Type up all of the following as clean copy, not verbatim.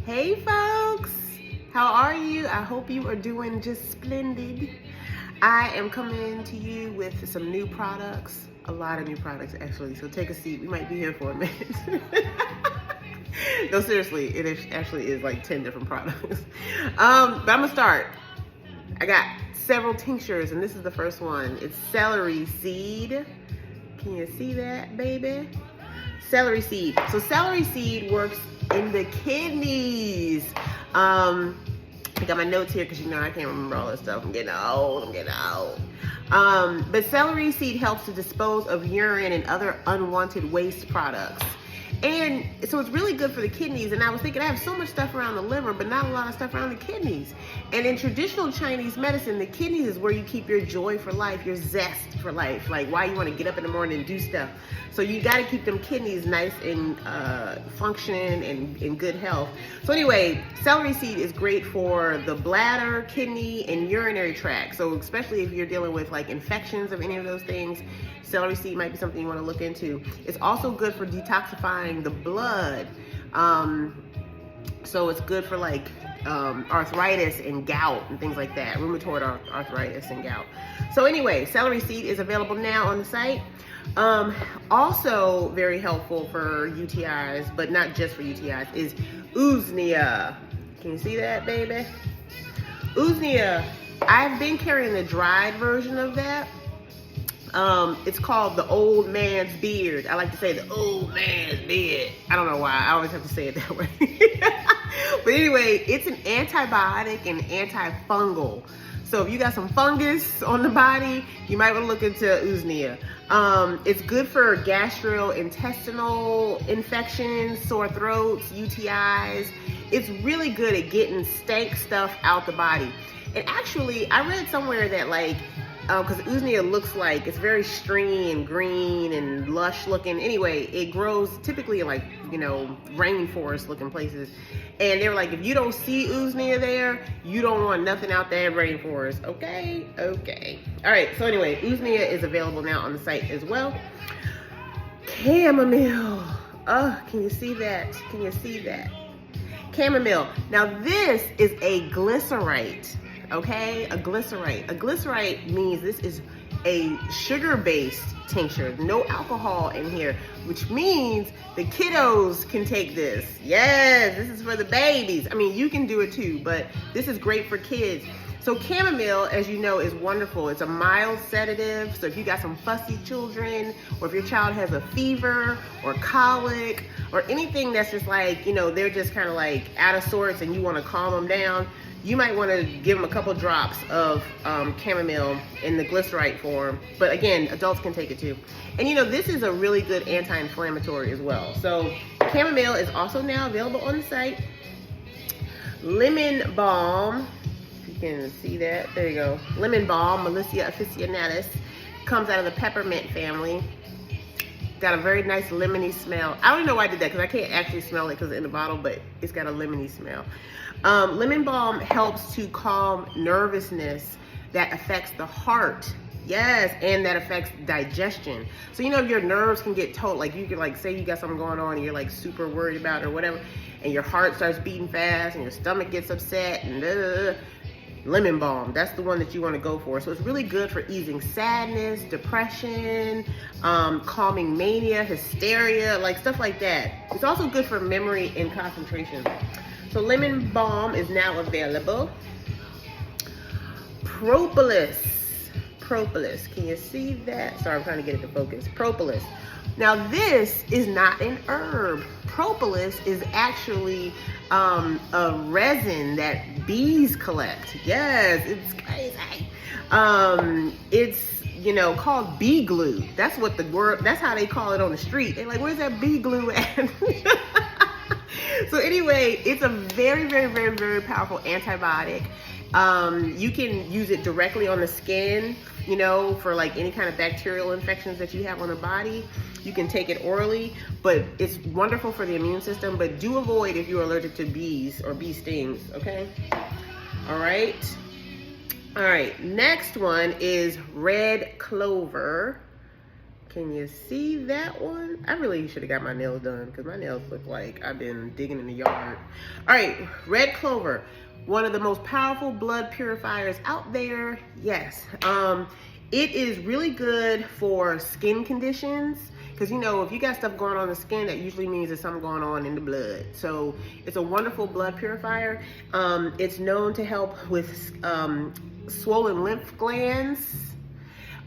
Hey folks, how are you? I hope you are doing just splendid. I am coming to you with some new products, a lot of new products actually, so take a seat. We might be here for a minute. No, seriously, actually is like 10 different products. But I'm gonna start. I got several tinctures and this is the first one. It's celery seed. Can you see that, baby? Celery seed. So celery seed works in the kidneys. I got my notes here because you know I can't remember all this stuff. I'm getting old. But celery seed helps to dispose of urine and other unwanted waste products. And so it's really good for the kidneys. And I was thinking I have so much stuff around the liver, but not a lot of stuff around the kidneys. And in traditional Chinese medicine, the kidneys is where you keep your joy for life, your zest for life, like why you want to get up in the morning and do stuff. So you got to keep them kidneys nice and functioning and in good health. So anyway, celery seed is great for the bladder, kidney, and urinary tract. So especially if you're dealing with like infections of any of those things, celery seed might be something you want to look into. It's also good for detoxifying the blood. So it's good for like arthritis and gout and things like that, rheumatoid arthritis and gout. So anyway, celery seed is available now on the site. Also very helpful for UTIs, but not just for UTIs, is Usnea. Can you see that, baby? Usnea. I've been carrying the dried version of that. It's called the old man's beard. I like to say the old man's beard. I don't know why. I always have to say it that way. But anyway, it's an antibiotic and antifungal. So if you got some fungus on the body, you might want to look into Usnea. It's good for gastrointestinal infections, sore throats, UTIs. It's really good at getting stank stuff out the body. And actually, I read somewhere that like, because Usnea looks like, it's very stringy and green and lush looking. Anyway, it grows typically in like, you know, rainforest looking places. And they were like, if you don't see Usnea there, you don't want nothing out there in rainforest. Okay. All right. So anyway, Usnea is available now on the site as well. Chamomile. Oh, can you see that? Chamomile. Now this is a glycerite. Okay, a glycerite. A glycerite means this is a sugar-based tincture, no alcohol in here, which means the kiddos can take this. Yes, this is for the babies. I mean, you can do it too, but this is great for kids. So chamomile, as you know, is wonderful. It's a mild sedative. So if you got some fussy children, or if your child has a fever or colic or anything that's just like, you know, they're just kind of like out of sorts and you want to calm them down, you might want to give them a couple drops of chamomile in the glycerite form. But again, adults can take it too. And you know, this is a really good anti-inflammatory as well. So chamomile is also now available on the site. Lemon balm, if you can see that, there you go. Lemon balm, Melissia officinalis, comes out of the peppermint family. Got a very nice lemony smell. I don't know why I did that because I can't actually smell it because it's in the bottle, but it's got a lemony smell. Lemon balm helps to calm nervousness that affects the heart. Yes, and that affects digestion. So you know, your nerves can get told, like you could like say you got something going on and you're like super worried about it or whatever, and your heart starts beating fast and your stomach gets upset and lemon balm, that's the one that you want to go for. So it's really good for easing sadness, depression, calming mania, hysteria, like stuff like that. It's also good for memory and concentration. So lemon balm is now available. Propolis, can you see that? Sorry, I'm trying to get it to focus. Propolis. Now this is not an herb. Propolis is actually a resin that bees collect. Yes, it's crazy. It's, you know, called bee glue. That's what the word, that's how they call it on the street. They're like, where's that bee glue at? So anyway, it's a very, very, very, very powerful antibiotic. You can use it directly on the skin, you know, for like any kind of bacterial infections that you have on the body. You can take it orally, but it's wonderful for the immune system, but do avoid if you're allergic to bees or bee stings, okay? All right, next one is red clover. Can you see that one? I really should have got my nails done because my nails look like I've been digging in the yard. All right, red clover, one of the most powerful blood purifiers out there. Yes, it is really good for skin conditions because, you know, if you got stuff going on in the skin, that usually means there's something going on in the blood. So it's a wonderful blood purifier. It's known to help with swollen lymph glands.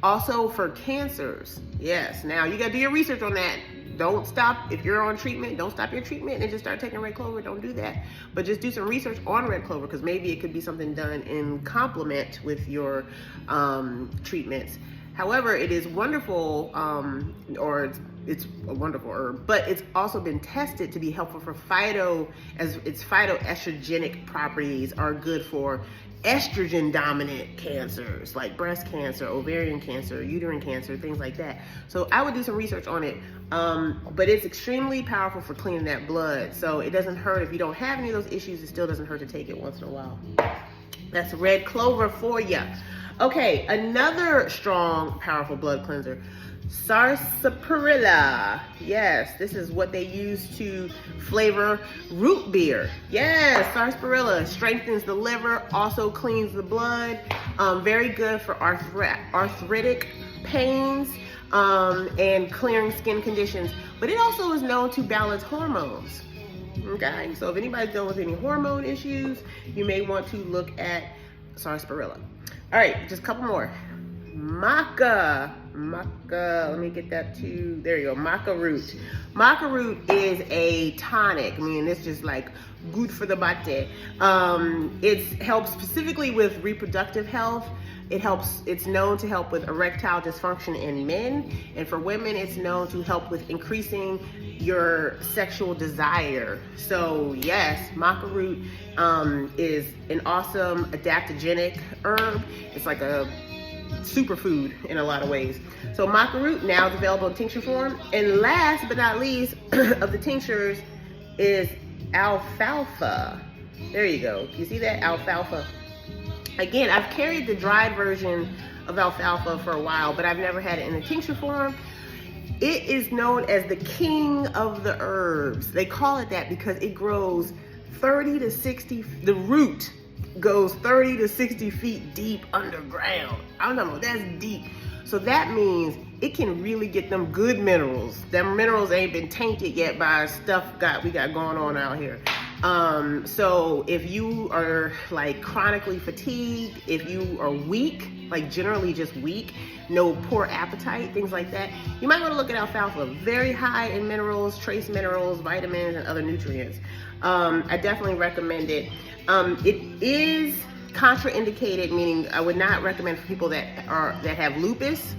Also for cancers, yes. Now you gotta do your research on that. Don't stop, if you're on treatment, don't stop your treatment and just start taking red clover, don't do that. But just do some research on red clover because maybe it could be something done in complement with your treatments. However, it is wonderful, it's a wonderful herb, but it's also been tested to be helpful for as its phytoestrogenic properties are good for estrogen dominant cancers like breast cancer, ovarian cancer, uterine cancer, things like that. So I would do some research on it, but it's extremely powerful for cleaning that blood. So it doesn't hurt if you don't have any of those issues. It still doesn't hurt to take it once in a while. That's red clover for you. Okay, another strong, powerful blood cleanser, Sarsaparilla. Yes, this is what they use to flavor root beer. Yes, sarsaparilla strengthens the liver, also cleans the blood. Very good for arthritic pains and clearing skin conditions. But it also is known to balance hormones. Okay, so if anybody's dealing with any hormone issues, you may want to look at sarsaparilla. All right, just a couple more. Maca, let me get that to, there you go, maca root. Maca root is a tonic. I mean, it's just like good for the body. It helps specifically with reproductive health. It's known to help with erectile dysfunction in men. And for women, it's known to help with increasing your sexual desire. So yes, maca root is an awesome adaptogenic herb. It's like a superfood in a lot of ways. So maca root now is available in tincture form. And last but not least of the tinctures is alfalfa. There you go. You see that? Alfalfa. Again, I've carried the dried version of alfalfa for a while, but I've never had it in a tincture form. It is known as the king of the herbs. They call it that because it grows 30 to 60, the root goes 30 to 60 feet deep underground. I don't know, that's deep. So that means it can really get them good minerals. Them minerals ain't been tainted yet by stuff we got going on out here. So if you are like chronically fatigued, if you are weak, like generally just weak, no poor appetite, things like that, you might want to look at alfalfa. Very high in minerals, trace minerals, vitamins, and other nutrients. I definitely recommend it. It is contraindicated, meaning I would not recommend for people that have lupus.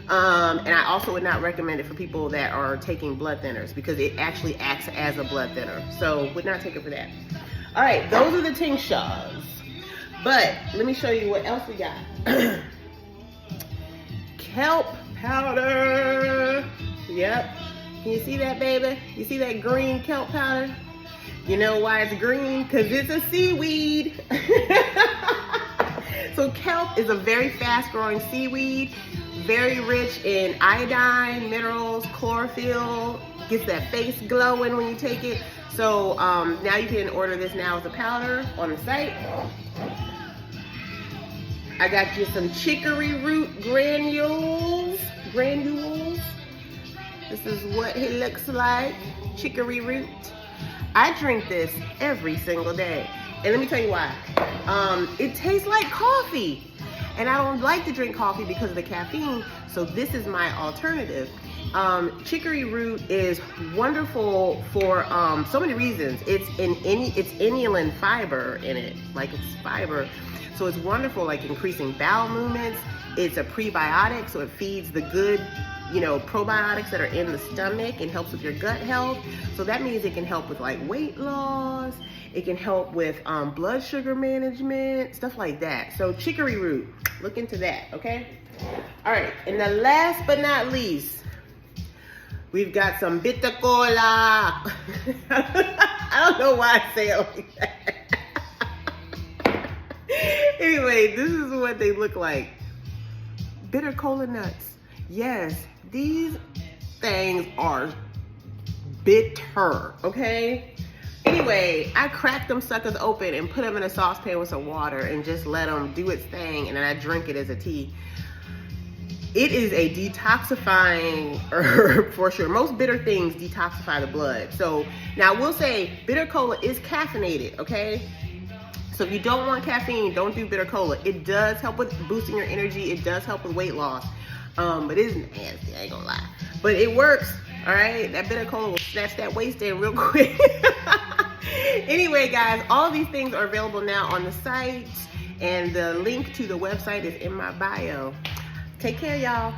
And I also would not recommend it for people that are taking blood thinners because it actually acts as a blood thinner. So would not take it for that. All right, those are the tinctures. But let me show you what else we got. Kelp powder. Yep. Can you see that, baby? You see that green kelp powder? You know why it's green? Because it's a seaweed. So kelp is a very fast-growing seaweed, very rich in iodine, minerals, chlorophyll, gets that face glowing when you take it. So now you can order this now as a powder on the site. I got you some chicory root granules. This is what it looks like, chicory root. I drink this every single day. And let me tell you why. It tastes like coffee. And I don't like to drink coffee because of the caffeine. So this is my alternative. Chicory root is wonderful for so many reasons. It's inulin fiber in it, like it's fiber. So it's wonderful, like increasing bowel movements. It's a prebiotic, so it feeds the good, probiotics that are in the stomach and helps with your gut health. So that means it can help with like weight loss. It can help with blood sugar management, stuff like that. So chicory root, look into that, okay? All right, and the last but not least, we've got some bitter Kola. I don't know why I say it like that. Anyway, this is what they look like. Bitter Kola nuts. Yes, These things are bitter, okay? Anyway, I cracked them suckers open and put them in a saucepan with some water and just let them do its thing, and then I drink it as a tea. It is a detoxifying herb for sure. Most bitter things detoxify the blood. So now I will say bitter cola is caffeinated, okay? So if you don't want caffeine, don't do bitter cola. It does help with boosting your energy. It does help with weight loss. But it is nasty, I ain't gonna lie. But it works, all right? That bitter cola will snatch that waist in real quick. Anyway, guys, all these things are available now on the site, and the link to the website is in my bio. Take care, y'all.